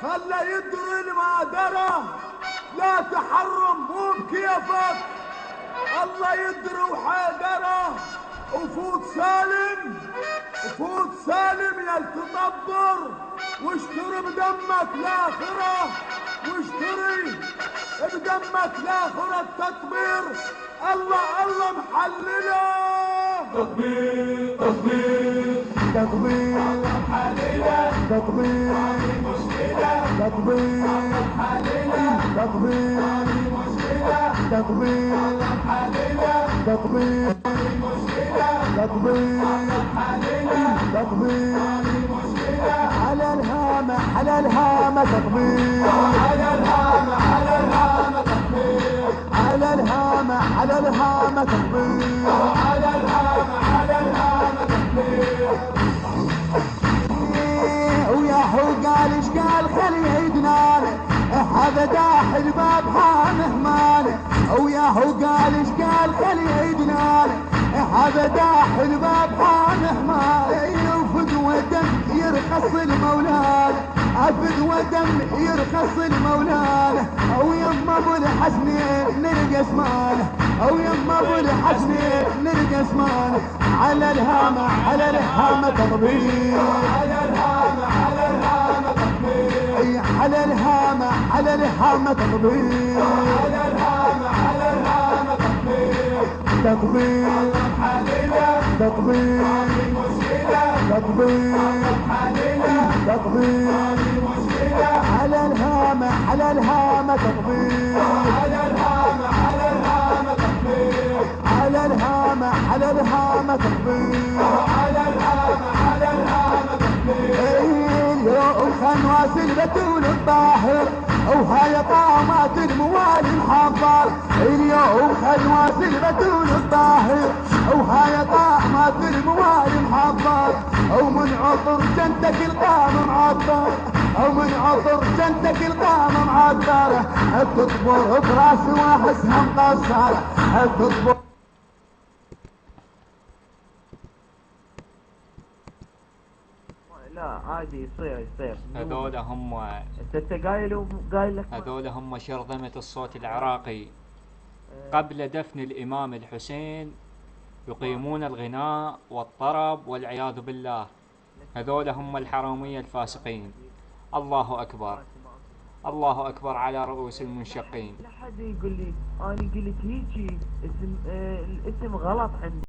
خلى يدري ما درى، لا تحرم مو بكيفك، الله يدري وحيدره. وفوت سالم، وفوت سالم يا تطبر، واشتري بدمك لاخره، واشتري بدمك لاخره التطبير. الله محلله. تطبير تطبير تطبير محلله، تطبير هذه مشكله، تطبير محلله، تطبير هذه مشكله، تطبير محلله، تطبير هذه مشكله، تطبير محلله، تطبير هذه مشكله، على الهامة على الهامة تطبير، على الهامه، على الهامه تطبير، على الهامة على الهامة تطبير، على الهامه، على الهامه تطبير. ويا هو قال ايش قال خلي يعيدنا له، هذا داح الباب هامه ماله. ويا هو قال ايش قال خلي يعيدنا له، هذا داح الباب هامه ماله. وفدوى دم يرخص المولانه، فدوى دم يرخص المولانه. او يما ابو الحسنين نلقى اسمانه، او يما ابو الحسنين نلقى اسمانه. على الهامه على الهامه تطبير، على الهامه، على الهامه تطبير، على الهامة على الهامة تطبير، على الهامه، على الهامه تطبير. تطبير محلله، تطبير هذه مشكله، تطبير محلله، تطبير هذه مشكله، على الهامة على الهامة تطبير، على الهامه، على الهامه تطبير، على الهامة على الهامة تطبير. على الهامه، على الهامه تطبير. اليوم خنواس البتول الطاهر، وهاي طامات الموالي محضر. اليوم خنواس البتول الطاهر، وهاي طامات الموالي محضر. ومن عطر جنتك القام معطر، ومن عطر جنتك القام معطر. تطبر براس واحسها مقصر، تطبر لا عادي يصير. هذول هم انت قايل لك هذول هم شرذمة الصوت العراقي. قبل دفن الإمام الحسين يقيمون الغناء والطرب والعياذ بالله. هذول هم الحرامية الفاسقين. الله أكبر، الله أكبر على رؤوس المنشقين. لا حد يقول لي انا قلت هيجي اسم الاسم غلط عندي.